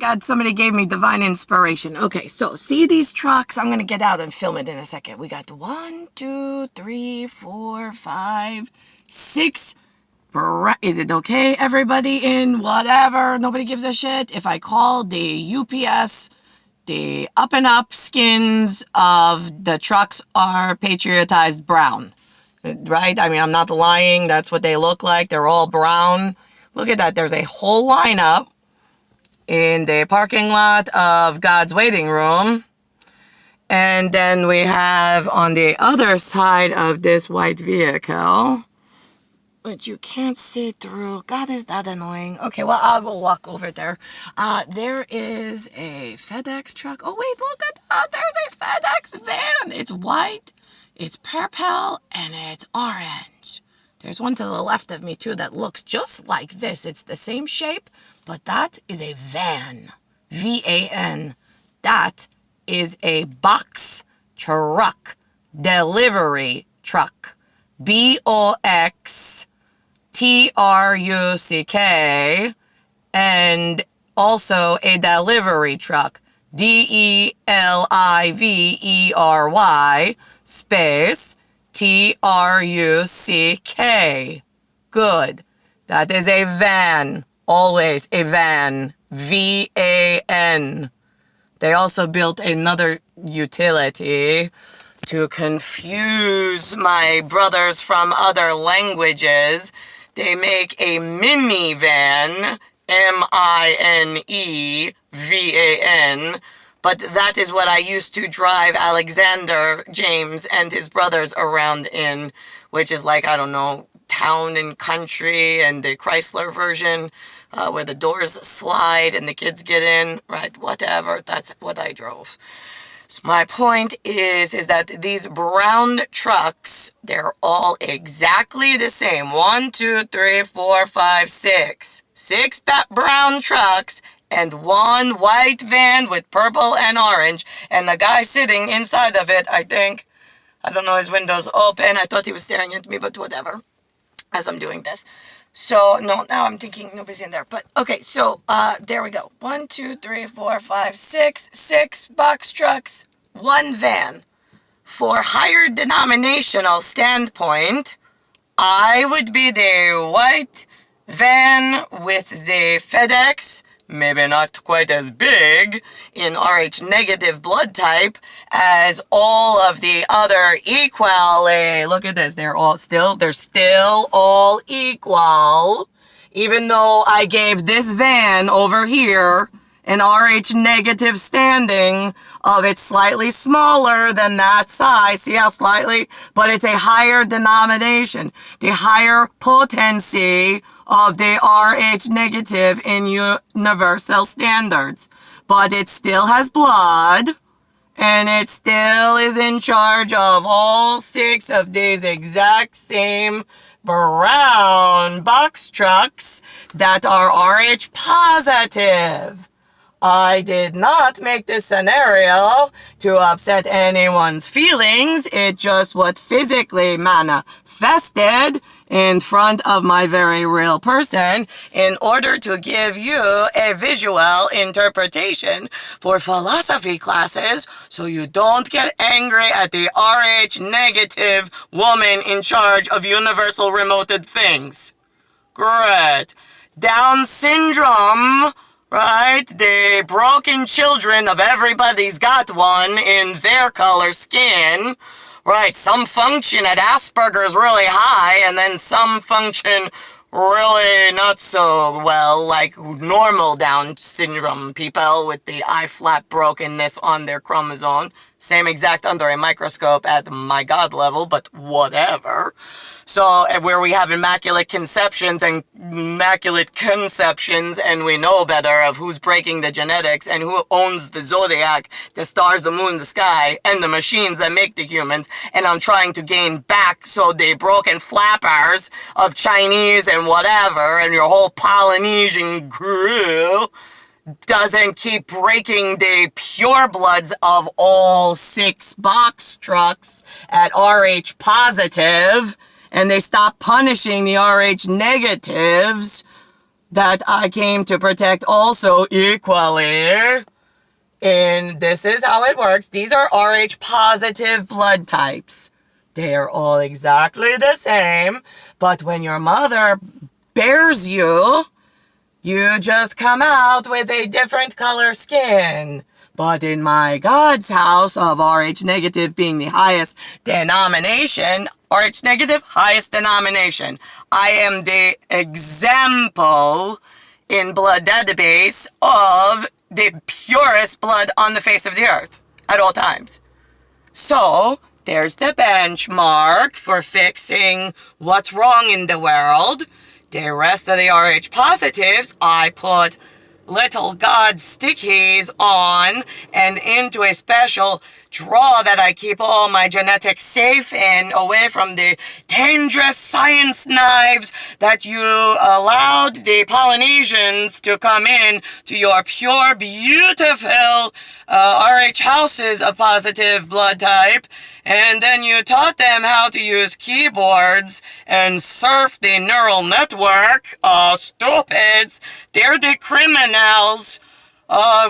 God, somebody gave me divine inspiration. Okay, so see these trucks? I'm going to get out and film it in a second. We got 1, 2, 3, 4, 5, 6. Is it okay, everybody in whatever? Nobody gives a shit. If I call the UPS, the up and up skins of the trucks are patriotized brown. Right? I mean, I'm not lying. That's what they look like. They're all brown. Look at that. There's a whole lineup in the parking lot of God's waiting room. And then we have on the other side of this white vehicle, which you can't see through. God, is that annoying. Okay, well, I will walk over there. There is a FedEx truck. Oh, wait, look at that. There's a FedEx van. It's white, it's purple, and it's orange. There's one to the left of me, too, that looks just like this. It's the same shape, but that is a van. V-A-N. That is a box truck. Delivery truck. B-O-X-T-R-U-C-K. And also a delivery truck. D-E-L-I-V-E-R-Y space T-R-U-C-K. Good. That is a van. Always a van. V-A-N. They also built another utility to confuse my brothers from other languages. They make a minivan. M-I-N-E-V-A-N. But that is what I used to drive Alexander James and his brothers around in, which is like, I don't know, town and country, and the Chrysler version where the doors slide and the kids get in, right? Whatever. That's what I drove. So my point is that these brown trucks, they're all exactly the same. 1, 2, 3, 4, 5, 6. 6 brown trucks and 1 white van with purple and orange. And the guy sitting inside of it, I think, I don't know, his window's open. I thought he was staring at me, but whatever, as I'm doing this. So, no, now I'm thinking nobody's in there. But, okay, so, there we go. 1, 2, 3, 4, 5, 6. 6 box trucks, 1 van. For higher denominational standpoint, I would be the white van with the FedEx, maybe not quite as big in RH negative blood type as all of the other equally. Look at this. They're still all equal. Even though I gave this van over here an RH negative standing of it's slightly smaller than that size. See how slightly? But it's a higher denomination. The higher potency of the RH negative in universal standards. But it still has blood, and it still is in charge of all 6 of these exact same brown box trucks that are RH positive. I did not make this scenario to upset anyone's feelings. It just was physically manifested in front of my very real person in order to give you a visual interpretation for philosophy classes so you don't get angry at the RH negative woman in charge of universal remoted things. Great. Down syndrome, right? The broken children of everybody's got one in their color skin. Right, some function at Asperger's really high, and then some function really not so well, like normal Down syndrome people with the I-flap brokenness on their chromosome. Same exact under a microscope at my God level, but whatever. So, where we have immaculate conceptions and immaculate conceptions, and we know better of who's breaking the genetics and who owns the zodiac, the stars, the moon, the sky, and the machines that make the humans. And I'm trying to gain back so the broken flappers of Chinese and whatever, and your whole Polynesian crew doesn't keep breaking the pure bloods of all 6 box trucks at RH positive, and they stop punishing the RH negatives that I came to protect also equally. And this is how it works. These are Rh positive blood types. They are all exactly the same, but when your mother bears you, you just come out with a different color skin. But in my God's house of Rh negative being the highest denomination, Rh negative, highest denomination. I am the example in blood database of the purest blood on the face of the earth at all times. So, there's the benchmark for fixing what's wrong in the world. The rest of the Rh positives, I put little God stickies on and into a special drawer that I keep all my genetics safe in, away from the dangerous science knives that you allowed the Polynesians to come in to your pure, beautiful Rh houses of positive blood type, and then you taught them how to use keyboards and surf the neural network. Oh, stupids. They're the criminals.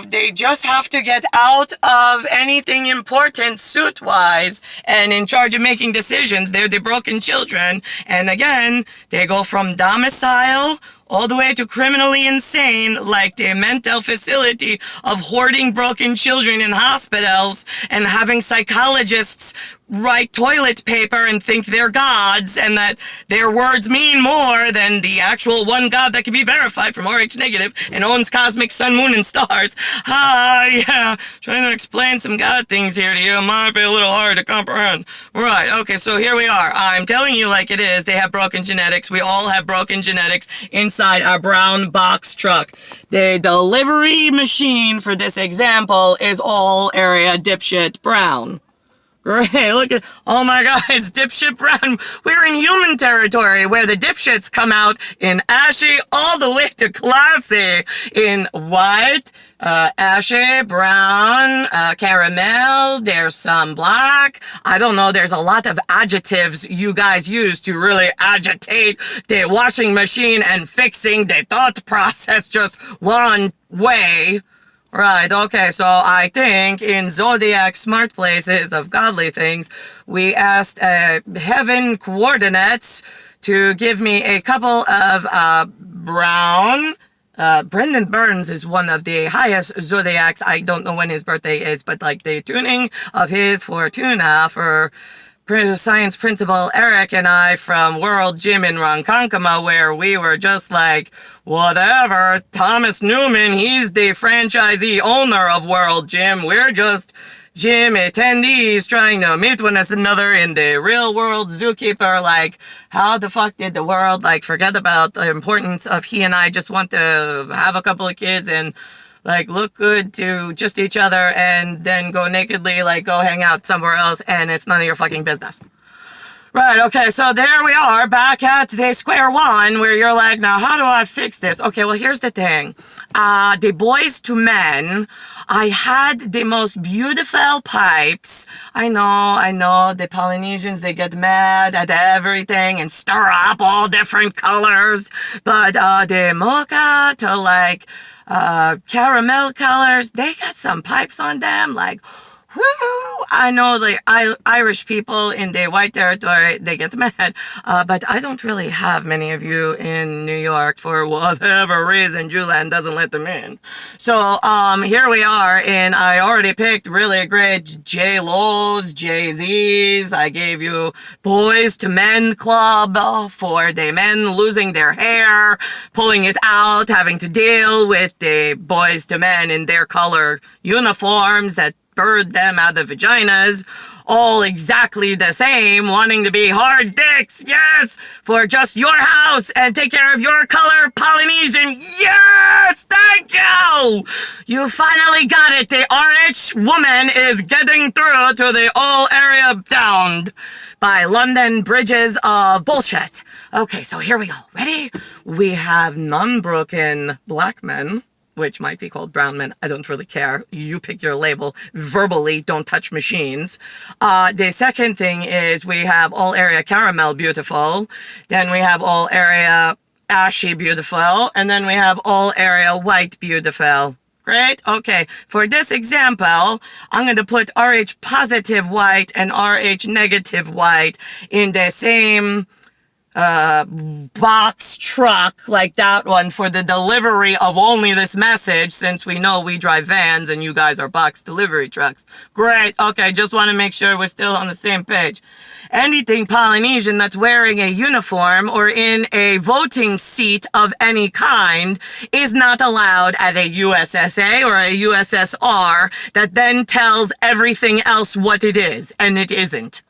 They just have to get out of anything important suit-wise and in charge of making decisions. They're the broken children. And again, they go from domicile all the way to criminally insane, like the mental facility of hoarding broken children in hospitals and having psychologists write toilet paper and think they're gods and that their words mean more than the actual one God that can be verified from Rh negative and owns cosmic sun, moon, and stars. Yeah, trying to explain some God things here to you might be a little hard to comprehend. Right, okay, so here we are. I'm telling you like it is. They have broken genetics. We all have broken genetics inside our brown box truck. The delivery machine for this example is all area dipshit brown. Great, look at, oh my God, it's dipshit brown. We're in human territory where the dipshits come out in ashy all the way to classy. In white, ashy, brown, caramel, there's some black. I don't know, there's a lot of adjectives you guys use to really agitate the washing machine and fixing the thought process just one way. Right, okay, so I think in Zodiac Smart Places of Godly Things, we asked heaven coordinates to give me a couple of brown. Brendan Burns is one of the highest zodiacs. I don't know when his birthday is, but like the tuning of his Fortuna for science principal Eric and I from World Gym in Ronkonkoma, where we were just like, whatever, Thomas Newman, he's the franchisee owner of World Gym. We're just gym attendees trying to meet one another in the real world zookeeper. Like, how the fuck did the world, like, forget about the importance of he and I just want to have a couple of kids and like look good to just each other and then go nakedly, like go hang out somewhere else and it's none of your fucking business. Right, okay, so there we are back at the square one where you're like, now how do I fix this? Okay, well here's the thing. The Boys to Men, I had the most beautiful pipes. I know, the Polynesians, they get mad at everything and stir up all different colors. But the mocha to like caramel colors, they got some pipes on them, like, woo! I know the Irish people in the white territory, they get mad, but I don't really have many of you in New York for whatever reason. Julian doesn't let them in. So, here we are, and I already picked really great J-Lo's, Jay-Z's. I gave you Boys to Men Club for the men losing their hair, pulling it out, having to deal with the Boys to Men in their color uniforms that bird them out of vaginas, all exactly the same, wanting to be hard dicks, yes, for just your house and take care of your color, Polynesian, yes, thank you! You finally got it, the RH woman is getting through to the all area downed by London bridges of bullshit. Okay, so here we go, ready? We have non-broken black men, which might be called brown men. I don't really care. You pick your label. Verbally, don't touch machines. The second thing is we have all area caramel beautiful. Then we have all area ashy beautiful, and then we have all area white beautiful. Great. Okay. For this example, I'm going to put RH positive white and RH negative white in the same box truck like that one for the delivery of only this message, since we know we drive vans and you guys are box delivery trucks. Great. Okay, just want to make sure we're still on the same page. Anything Polynesian that's wearing a uniform or in a voting seat of any kind is not allowed at a USSA or a USSR that then tells everything else what it is, and it isn't.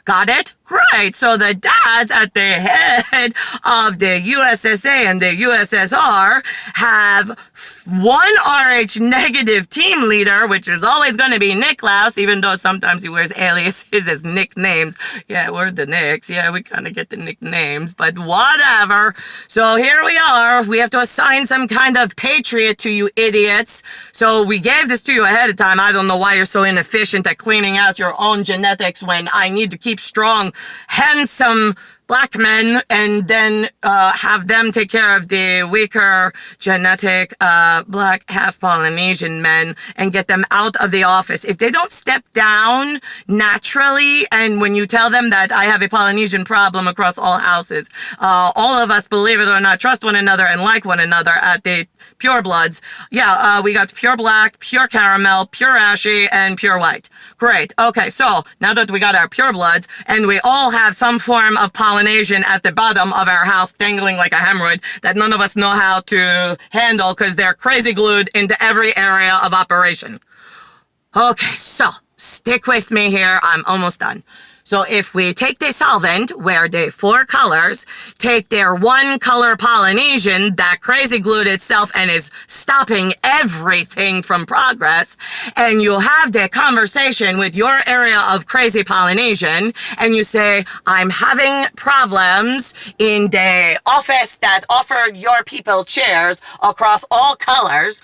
Got it? Great. So the dads at the head of the USSA and the USSR have one RH negative team leader, which is always going to be NICKLAUS, even though sometimes he wears aliases as nicknames. Yeah, we're the Nicks. Yeah, we kind of get the nicknames, but whatever. So here we are. We have to assign some kind of patriot to you idiots. So we gave this to you ahead of time. I don't know why you're so inefficient at cleaning out your own genetics when I need to keep strong, handsome black men and then have them take care of the weaker genetic black half Polynesian men and get them out of the office. If they don't step down naturally, and when you tell them that I have a Polynesian problem across all houses, all of us, believe it or not, trust one another and like one another at the Pure Bloods. Yeah, we got pure black, pure caramel, pure ashy, and pure white. Great. Okay, so now that we got our Pure Bloods and we all have some form of Polynesian at the bottom of our house dangling like a hemorrhoid that none of us know how to handle because they're crazy glued into every area of operation. Okay, so stick with me here. I'm almost done. So if we take the solvent, where the 4 colors, take their 1 color Polynesian that crazy glued itself and is stopping everything from progress, and you have the conversation with your area of crazy Polynesian, and you say, I'm having problems in the office that offered your people chairs across all colors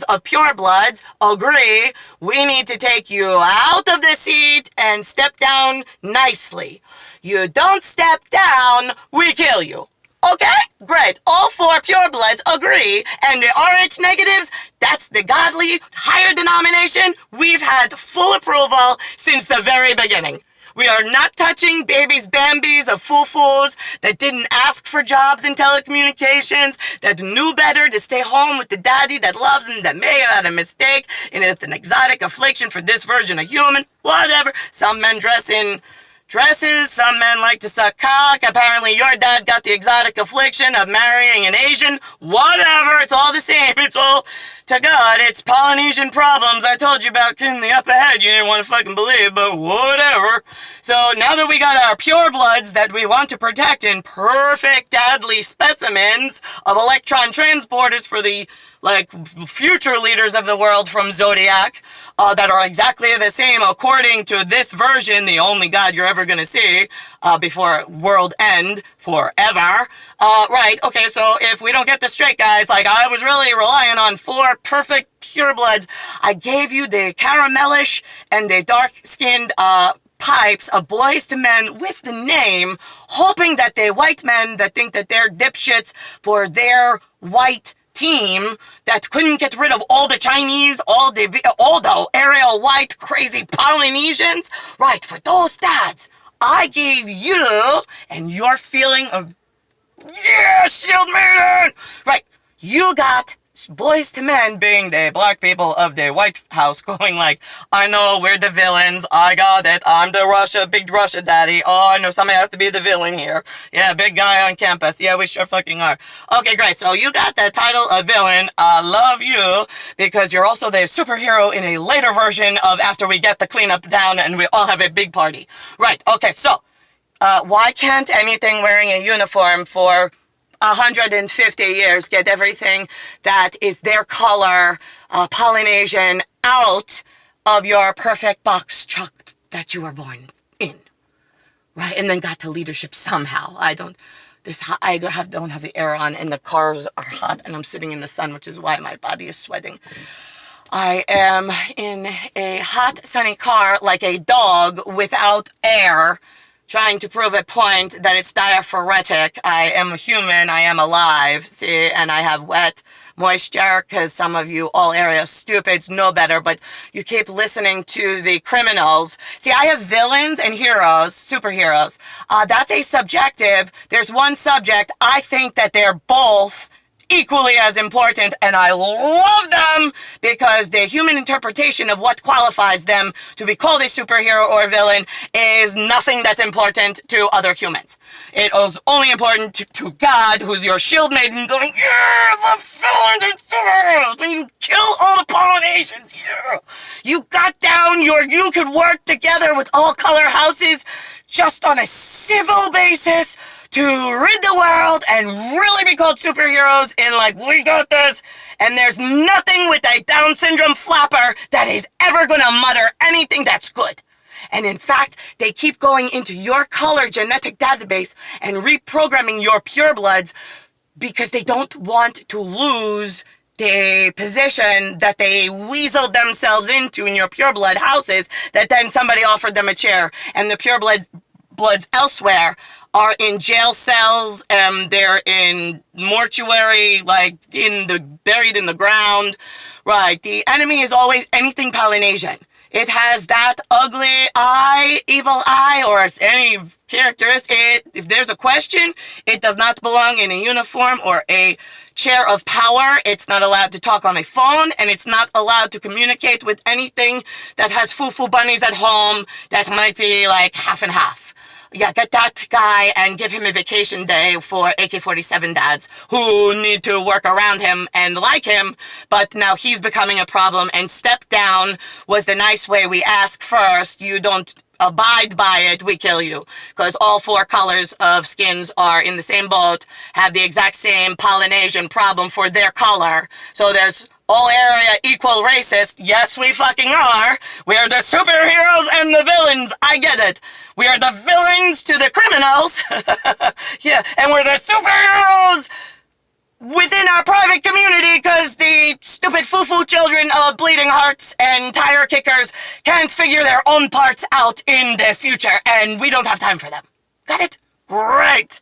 of pure bloods agree, we need to take you out of the seat and step down nicely. You don't step down, we kill you. Okay? Great. All 4 pure bloods agree, and the RH negatives, that's the godly higher denomination. We've had full approval since the very beginning. We are not touching babies Bambis of foo-foos that didn't ask for jobs in telecommunications, that knew better to stay home with the daddy that loves them, that may have had a mistake, and it's an exotic affliction for this version of human, whatever. Some men dress in dresses, some men like to suck cock. Apparently your dad got the exotic affliction of marrying an Asian. Whatever, it's all the same. It's all to God. It's Polynesian problems I told you about in the upper head. You didn't want to fucking believe, but whatever. So now that we got our pure bloods that we want to protect in perfect dadly specimens of electron transporters for the future leaders of the world from Zodiac, that are exactly the same according to this version, the only God you're ever gonna see before world end forever. Right, okay, so if we don't get this straight, guys, I was really relying on 4 perfect pure bloods. I gave you the caramelish and the dark-skinned pipes of boys to men with the name, hoping that the white men that think that they're dipshits for their white team that couldn't get rid of all the Chinese, all the aerial white crazy Polynesians. Right, for those dads, I gave you, and your feeling of, yeah, shield maiden! Right, you got boys to men being the black people of the White House going I know, we're the villains, I got it, I'm the big Russia daddy, oh, I know somebody has to be the villain here, yeah, big guy on campus, yeah, we sure fucking are. Okay, great, so you got the title of villain, I love you, because you're also the superhero in a later version of after we get the cleanup down and we all have a big party. Right, okay, so, why can't anything wearing a uniform for 150 years get everything that is their color, Polynesian, out of your perfect box truck that you were born in, right? And then got to leadership somehow. I don't have the air on, and the cars are hot, and I'm sitting in the sun, which is why my body is sweating. I am in a hot, sunny car like a dog without air, trying to prove a point that it's diaphoretic. I am human, I am alive, see, and I have wet moisture, because some of you all area stupids know better, but you keep listening to the criminals. See, I have villains and heroes, superheroes. That's a subjective. There's one subject. I think that they're both equally as important, and I love them because the human interpretation of what qualifies them to be called a superhero or a villain is nothing that's important to other humans. It is only important to God, who's your shield maiden, going, yeah, the villains and superheroes, when you kill all the Polynesians, yeah. You got down you could work together with all color houses just on a civil basis to rid the world and really be called superheroes in like, we got this. And there's nothing with a Down syndrome flapper that is ever gonna mutter anything that's good. And in fact, they keep going into your color genetic database and reprogramming your purebloods because they don't want to lose the position that they weaseled themselves into in your pureblood houses, that then somebody offered them a chair. And the purebloods elsewhere are in jail cells, they're in mortuary, like buried in the ground. Right, the enemy is always anything Polynesian. It has that ugly eye, evil eye, or any characteristic. If there's a question, it does not belong in a uniform or a chair of power. It's not allowed to talk on a phone, and it's not allowed to communicate with anything that has foo-foo bunnies at home that might be like half and half. Yeah, get that guy and give him a vacation day for AK-47 dads who need to work around him and like him, but now he's becoming a problem, and step down was the nice way. We ask first, you don't abide by it, we kill you. Because all four colors of skins are in the same boat, have the exact same Polynesian problem for their color. So there's all area equal racist. Yes, we fucking are. We are the superheroes and the villains. I get it. We are the villains to the criminals. Yeah, and we're the superheroes within our private community because the stupid foo-foo children of bleeding hearts and tire kickers can't figure their own parts out in the future, and we don't have time for them. Got it? Great.